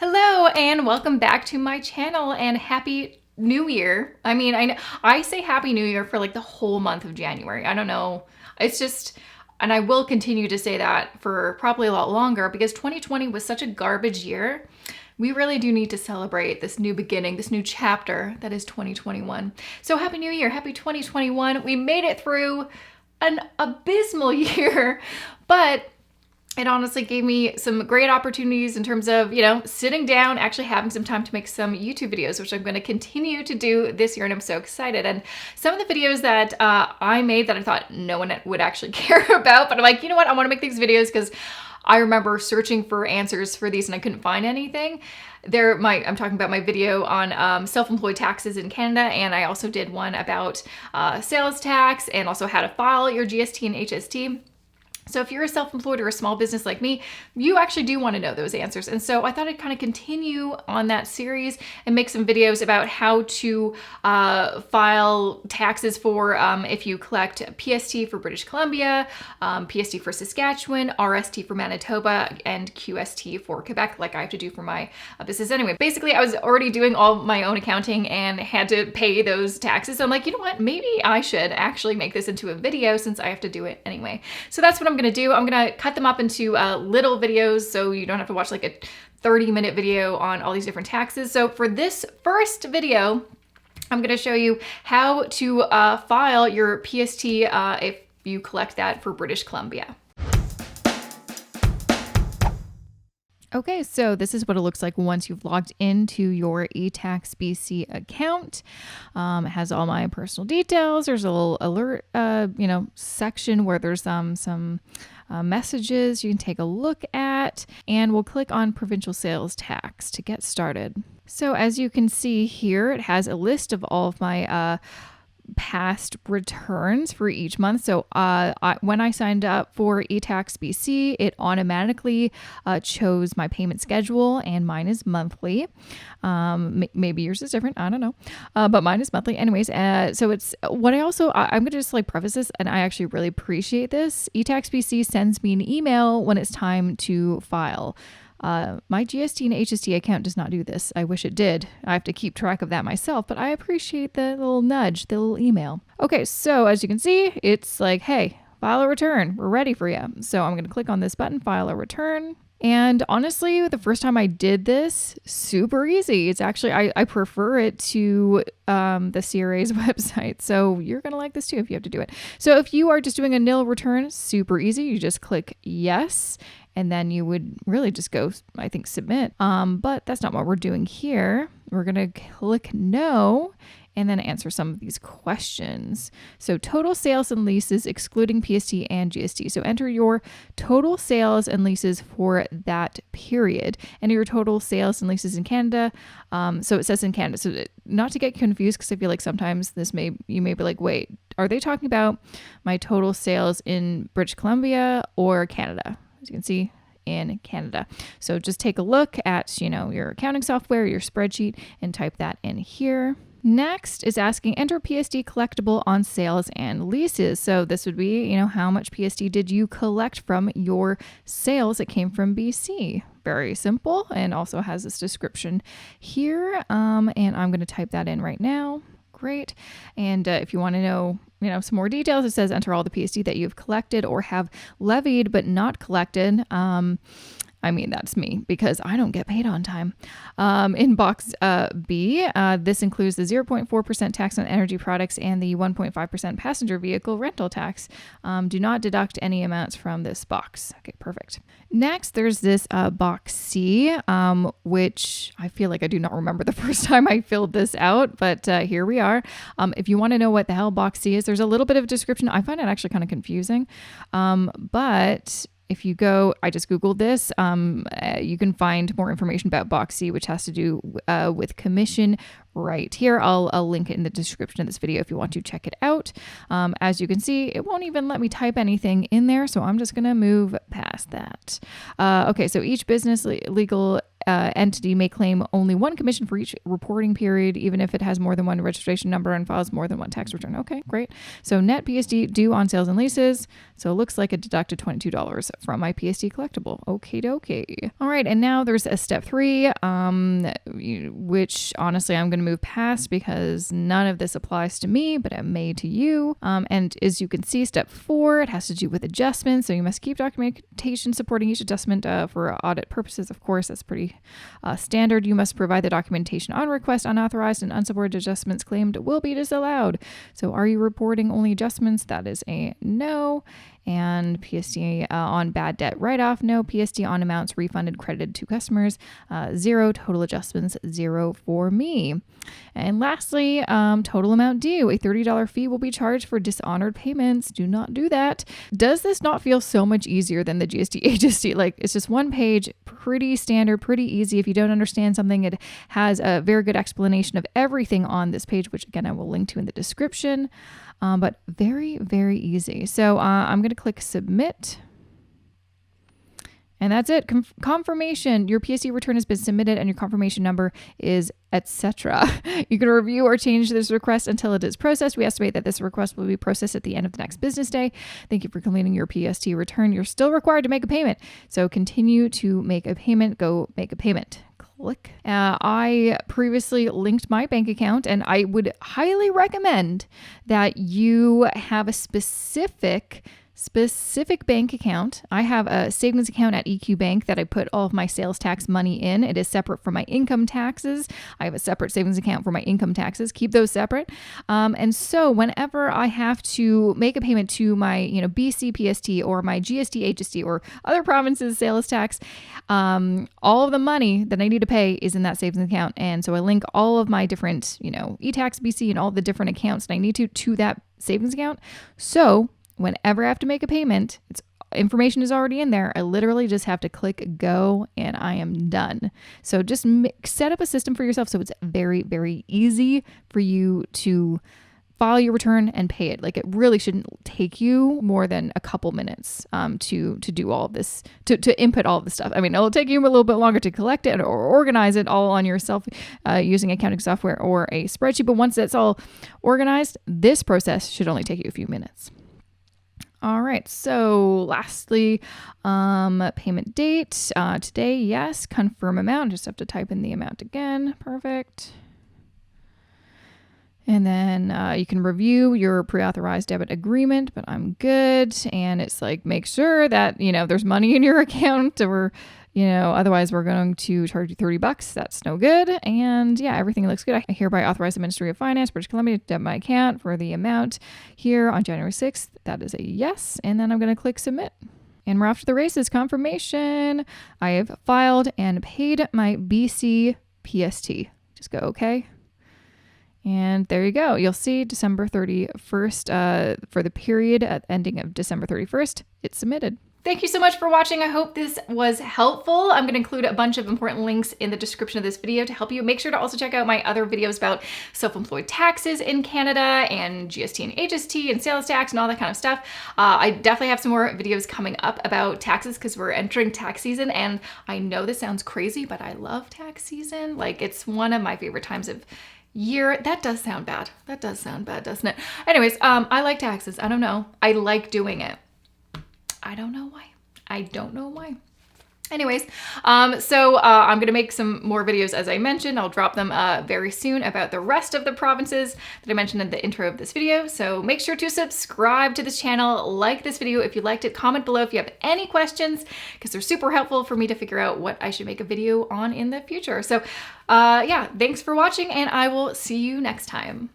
Hello and welcome back to my channel and happy New Year. I mean, I say happy New Year for like the whole month of January. I don't know. It's just, and I will continue to say that for probably a lot longer because 2020 was such a garbage year. We really do need to celebrate this new beginning, this new chapter that is 2021. So happy New Year, happy 2021. We made it through an abysmal year, but it honestly gave me some great opportunities in terms of, sitting down, actually having some time to make some YouTube videos, which I'm going to continue to do this year. And I'm so excited. And some of the videos that I made that I thought no one would actually care about, but I'm like, you know what? I want to make these videos because I remember searching for answers for these and I couldn't find anything. I'm talking about my video on self-employed taxes in Canada, and I also did one about sales tax and also how to file your GST and HST. So if you're a self-employed or a small business like me, you actually do want to know those answers. And so I thought I'd kind of continue on that series and make some videos about how to file taxes for if you collect PST for British Columbia, PST for Saskatchewan, RST for Manitoba, and QST for Quebec, like I have to do for my business anyway. Basically, I was already doing all my own accounting and had to pay those taxes. So I'm like, you know what? Maybe I should actually make this into a video since I have to do it anyway. So that's what I'm going to do. I'm going to cut them up into little videos so you don't have to watch like a 30-minute video on all these different taxes. So for this first video, I'm going to show you how to file your PST if you collect that for British Columbia. Okay, so this is what it looks like once you've logged into your eTaxBC account. It has all my personal details. There's a little alert, section where there's some messages you can take a look at, and we'll click on provincial sales tax to get started. So as you can see here, it has a list of all of my past returns for each month. So when I signed up for eTaxBC, it automatically chose my payment schedule, and mine is monthly. Maybe yours is different. I don't know. But mine is monthly. Anyways, so it's what I'm going to just like preface this, and I actually really appreciate this. eTaxBC sends me an email when it's time to file. My GST and HST account does not do this. I wish it did. I have to keep track of that myself, but I appreciate the little nudge, the little email. Okay, so as you can see, it's like, hey, file a return. We're ready for you. So I'm going to click on this button, file a return. And honestly, the first time I did this, super easy. It's actually, I prefer it to the CRA's website. So you're going to like this too if you have to do it. So if you are just doing a nil return, super easy. You just click yes. And then you would really just go, I think, submit. But that's not what we're doing here. We're going to click no and then answer some of these questions. So total sales and leases excluding PST and GST. So enter your total sales and leases for that period. Enter your total sales and leases in Canada. So it says in Canada. So not to get confused, because I feel like sometimes you may be like, wait, are they talking about my total sales in British Columbia or Canada? As you can see, in Canada. So just take a look at, your accounting software, your spreadsheet, and type that in here. Next is asking enter PST collectible on sales and leases. So this would be, how much PST did you collect from your sales that came from BC? Very simple, and also has this description here. And I'm going to type that in right now. Great. And if you want to know, some more details, it says enter all the PST that you've collected or have levied but not collected. That's me because I don't get paid on time. In box B, this includes the 0.4% tax on energy products and the 1.5% passenger vehicle rental tax. Do not deduct any amounts from this box. Okay, perfect. Next, there's this box C, which I feel like I do not remember the first time I filled this out, but here we are. If you want to know what the hell box C is, there's a little bit of a description. I find it actually kind of confusing, but if you go, I just Googled this, you can find more information about box C, which has to do with commission right here. I'll link it in the description of this video if you want to check it out. As you can see, it won't even let me type anything in there, so I'm just going to move past that. Okay, so each business legal entity may claim only one commission for each reporting period, even if it has more than one registration number and files more than one tax return. Okay, great. So net PST due on sales and leases. So it looks like it deducted $22 from my PST collectible. Okie dokie. All right, and now there's a step 3, which honestly I'm going to move past because none of this applies to me, but it may to you. And as you can see, step 4, it has to do with adjustments. So you must keep documentation supporting each adjustment for audit purposes. Of course, that's pretty standard. You must provide the documentation on request. Unauthorized and unsupported adjustments claimed will be disallowed. So are you reporting only adjustments? That is a no. And PST on bad debt write-off, no. PST on amounts refunded, credited to customers, 0. Total adjustments, 0 for me. And lastly, total amount due. A $30 fee will be charged for dishonored payments. Do not do that. Does this not feel so much easier than the GST HST? Like, it's just one page, pretty standard, pretty easy. If you don't understand something, it has a very good explanation of everything on this page, which again, I will link to in the description. But very, very easy. So I'm going to click submit. And that's it. Confirmation. Your PST return has been submitted and your confirmation number is etc. You can review or change this request until it is processed. We estimate that this request will be processed at the end of the next business day. Thank you for completing your PST return. You're still required to make a payment. So continue to make a payment. Go make a payment. Click. I previously linked my bank account, and I would highly recommend that you have a specific bank account. I have a savings account at EQ Bank that I put all of my sales tax money in. It is separate from my income taxes. I have a separate savings account for my income taxes. Keep those separate. And so whenever I have to make a payment to my, BC PST or my GST HST or other provinces sales tax, all of the money that I need to pay is in that savings account. And so I link all of my different, eTaxBC and all the different accounts that I need to that savings account. So whenever I have to make a payment, information is already in there. I literally just have to click go and I am done. So just set up a system for yourself so it's very, very easy for you to file your return and pay it. Like, it really shouldn't take you more than a couple minutes to do all of this, to input all of this stuff. I mean, it'll take you a little bit longer to collect it or organize it all on yourself using accounting software or a spreadsheet. But once it's all organized, this process should only take you a few minutes. All right, so lastly, payment date, today, yes, confirm amount, just have to type in the amount again, perfect. And then you can review your pre-authorized debit agreement, but I'm good. And it's like, make sure that, there's money in your account or, otherwise we're going to charge you $30. That's no good. And yeah, everything looks good. I hereby authorize the Ministry of Finance, British Columbia, to debit my account for the amount here on January 6th. That is a yes. And then I'm going to click submit. And we're off to the races. Confirmation. I have filed and paid my BC PST. Just go okay. And there you go. You'll see December 31st for the period at ending of December 31st. It's submitted. Thank you so much for watching. I hope this was helpful. I'm going to include a bunch of important links in the description of this video to help you. Make sure to also check out my other videos about self-employed taxes in Canada and GST and HST and sales tax and all that kind of stuff. I definitely have some more videos coming up about taxes because we're entering tax season. And I know this sounds crazy, but I love tax season. Like, it's one of my favorite times of year. That does sound bad. That does sound bad, doesn't it? Anyways, I like taxes. I don't know. I like doing it. I don't know why. I don't know why. Anyways, so I'm going to make some more videos, as I mentioned. I'll drop them very soon about the rest of the provinces that I mentioned in the intro of this video. So make sure to subscribe to this channel, like this video if you liked it, comment below if you have any questions, because they're super helpful for me to figure out what I should make a video on in the future. So yeah, thanks for watching, and I will see you next time.